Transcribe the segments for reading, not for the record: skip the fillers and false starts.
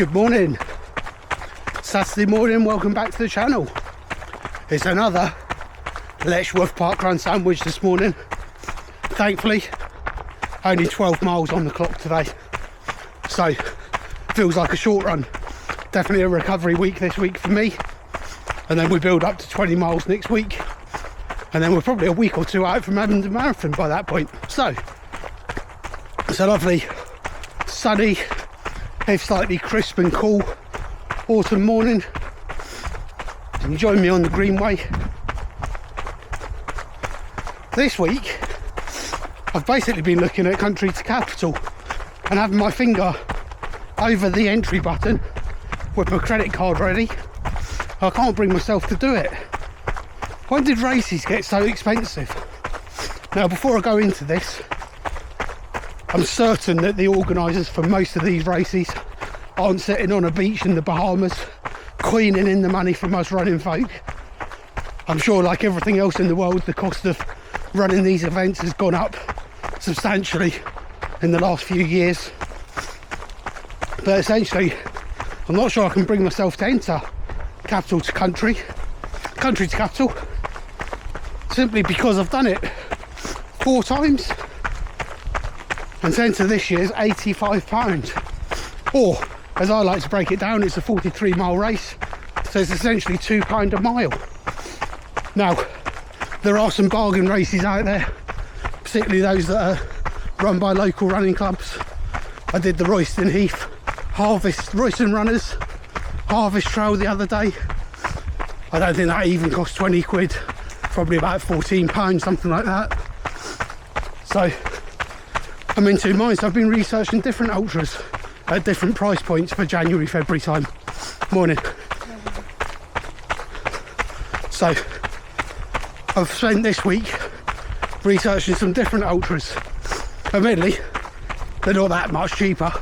Good morning, Saturday morning, welcome back to the channel. It's another Letchworth parkrun sandwich this morning. Thankfully, only 12 miles on the clock today, so feels like a short run. Definitely a recovery week this week for me, and then we build up to 20 miles next week, and then we're probably a week or two out from having the marathon by that point. So it's a lovely sunny, if slightly crisp and cool autumn morning. You can join me on the Greenway. This week I've basically been looking at country to capital and having my finger over the entry button with my credit card ready. I can't bring myself to do it. When did races get so expensive? Now, before I go into this, I'm certain that the organisers for most of these races aren't sitting on a beach in the Bahamas queening in the money from us running folk. I'm sure, like everything else in the world, the cost of running these events has gone up substantially in the last few years. But essentially, I'm not sure I can bring myself to enter capital to country to capital, simply because I've done it 4 times. And to enter this year's £85, or as I like to break it down, it's a 43-mile race, so it's essentially £2 a mile. Now, there are some bargain races out there, particularly those that are run by local running clubs. I did the Royston Heath Royston Runners Harvest Trail the other day. I don't think that even cost 20 quid, probably about £14, something like that. So I'm in two minds. I've been researching different ultras at different price points for January, February time. Morning. So I've spent this week researching some different ultras. Admittedly, they're not that much cheaper,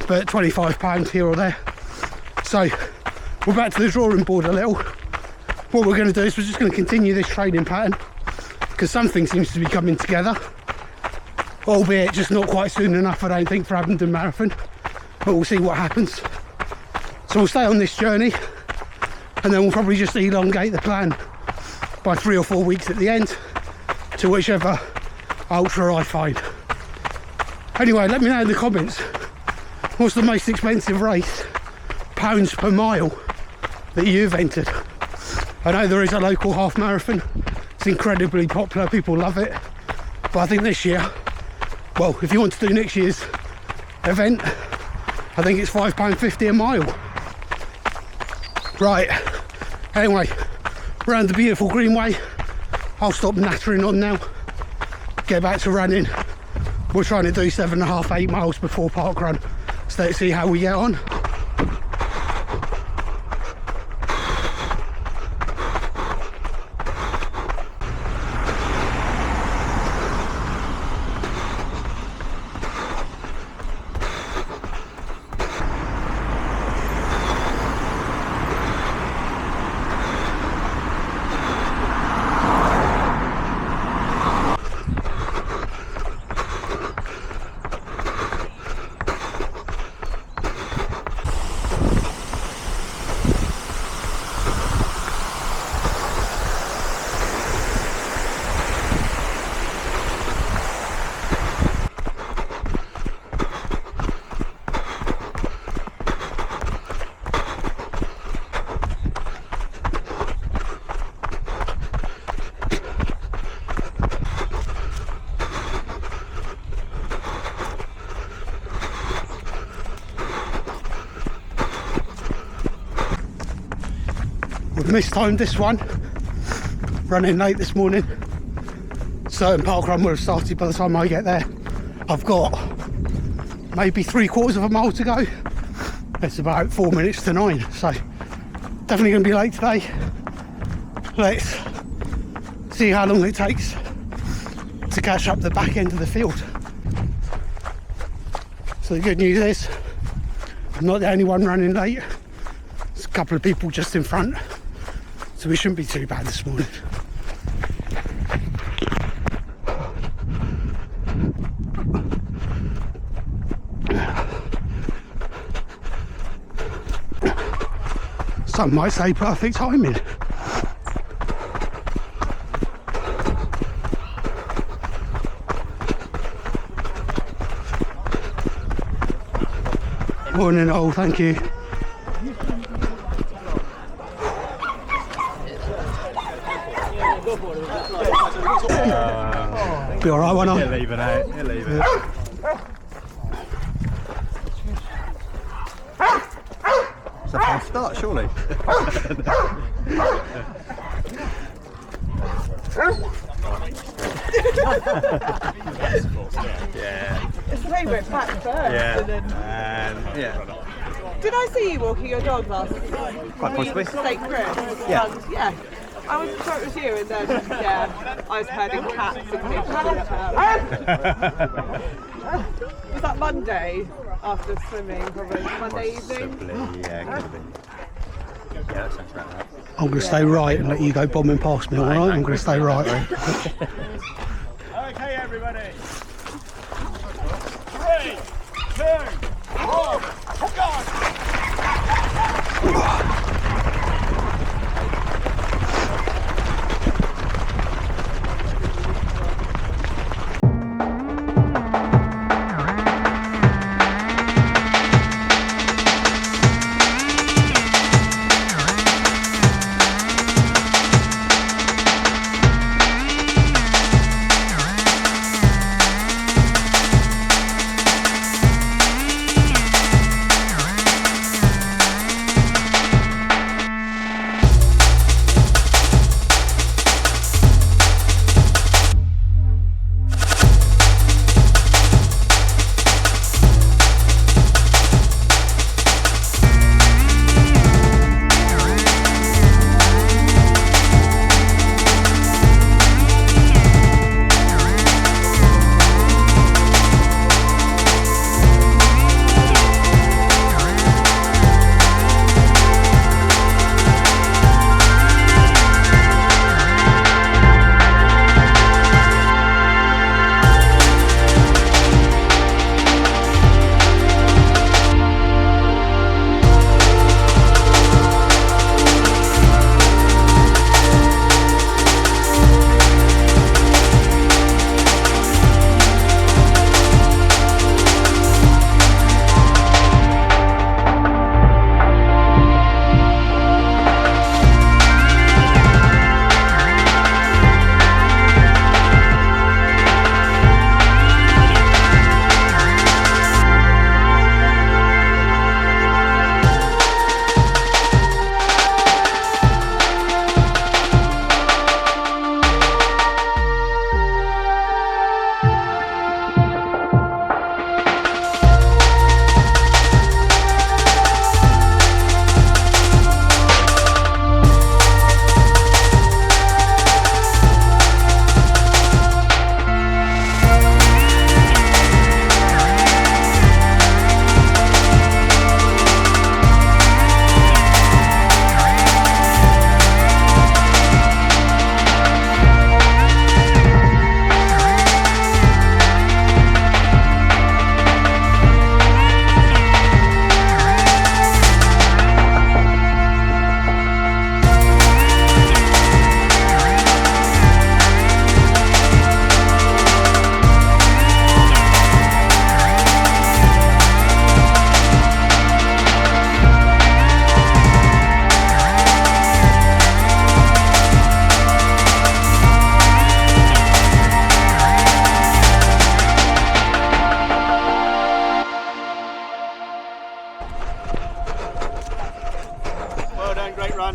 but £25 here or there. So we're back to the drawing board a little. What we're going to do is we're just going to continue this training pattern, because something seems to be coming together, albeit just not quite soon enough, I don't think, for Abingdon Marathon, but we'll see what happens. So we'll stay on this journey, and then we'll probably just elongate the plan by 3 or 4 weeks at the end to whichever ultra I find. Anyway, let me know in the comments, what's the most expensive race, pounds per mile, that you've entered? I know there is a local half marathon, it's incredibly popular, people love it, but I think this year, well, if you want to do next year's event, I think it's £5.50 a mile. Right, anyway, around the beautiful Greenway, I'll stop nattering on now, get back to running. We're trying to do 7.5, 8 miles before parkrun, so let's see how we get on. We've mistimed this one, running late this morning. Certain parkrun would have started by the time I get there. I've got maybe 3/4 of a mile to go. It's about 4 minutes to 9, so definitely going to be late today. Let's see how long it takes to catch up the back end of the field. So the good news is I'm not the only one running late. There's a couple of people just in front, so we shouldn't be too bad this morning. Some might say perfect timing. Morning all, thank you. Be alright, won't I? He'll leave it out, he'll leave it. It's a fast start, surely. Yeah. It's the way we went back first. Yeah. And then... Yeah. Did I see you walking your dog last Quite possibly. St. Chris? Yeah. Yeah. I was sure it was you, and then, yeah, I was herding cats and pigs. Was that Monday after swimming, probably? Monday evening? Possibly, yeah, could have been. Yeah, that sounds about right. I'm going to stay right and let you go bombing past me, alright? I'm going to stay right. Okay, everybody. 3, 2, 1, go!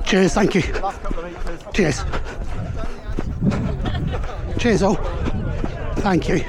Cheers, thank you. Last couple of meters. Cheers. Cheers all. Thank you.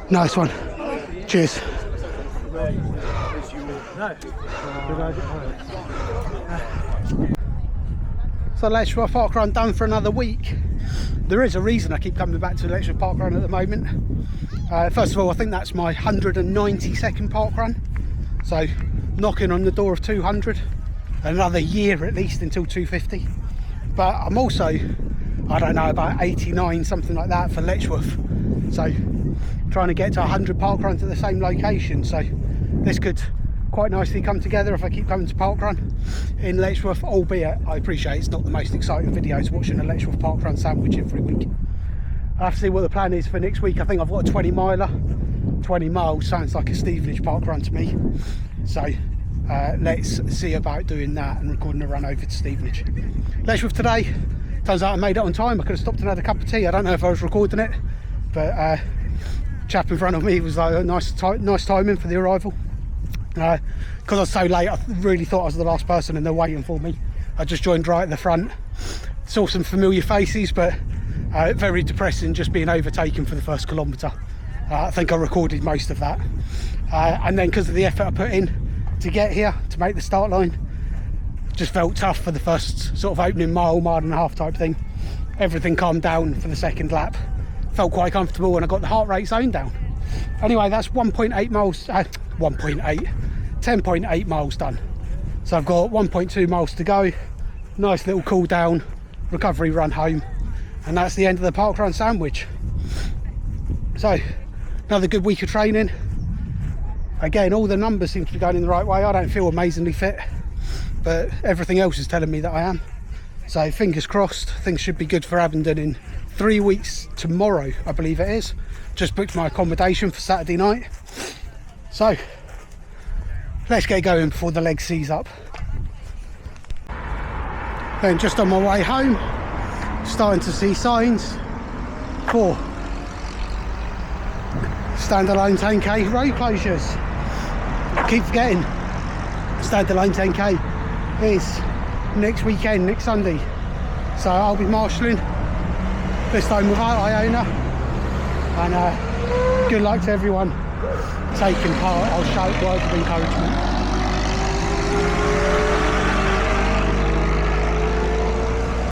Nice one. Cheers. So Letchworth parkrun done for another week. There is a reason I keep coming back to Letchworth parkrun at the moment. First of all, I think that's my 192nd parkrun. So knocking on the door of 200. Another year at least until 250. But I'm also, I don't know, about 89, something like that for Letchworth. So trying to get to 100 parkruns at the same location. So this could quite nicely come together if I keep coming to parkrun in Letchworth, albeit I appreciate it's not the most exciting videos watching a Letchworth parkrun sandwich every week. I have to see what the plan is for next week. I think I've got a 20 miler. 20 miles sounds like a Stevenage parkrun to me, so let's see about doing that and recording a run over to Stevenage. Letchworth today, turns out I made it on time. I could have stopped and had a cup of tea. I don't know if I was recording it, but chap in front of me was like a nice timing for the arrival. Because I was so late, I really thought I was the last person and they're waiting for me. I just joined right at the front, saw some familiar faces, but very depressing just being overtaken for the first kilometre. I think I recorded most of that, and then because of the effort I put in to get here, to make the start line, just felt tough for the first sort of opening mile and a half type thing. Everything calmed down for the second lap, felt quite comfortable, and I got the heart rate zone down. Anyway, that's 1.8 miles, 10.8 miles done. So I've got 1.2 miles to go, nice little cool down, recovery run home, and that's the end of the parkrun sandwich. So, another good week of training. Again, all the numbers seem to be going in the right way. I don't feel amazingly fit, but everything else is telling me that I am. So fingers crossed, things should be good for Abingdon in 3 weeks tomorrow, I believe it is. Just booked my accommodation for Saturday night. So, let's get going before the leg seize up. Then just on my way home, starting to see signs for standalone 10k road closures. I keep forgetting standalone 10k is next weekend, next Sunday, so I'll be marshalling, this time without Iona, and good luck to everyone taking part. I'll shout words of encouragement.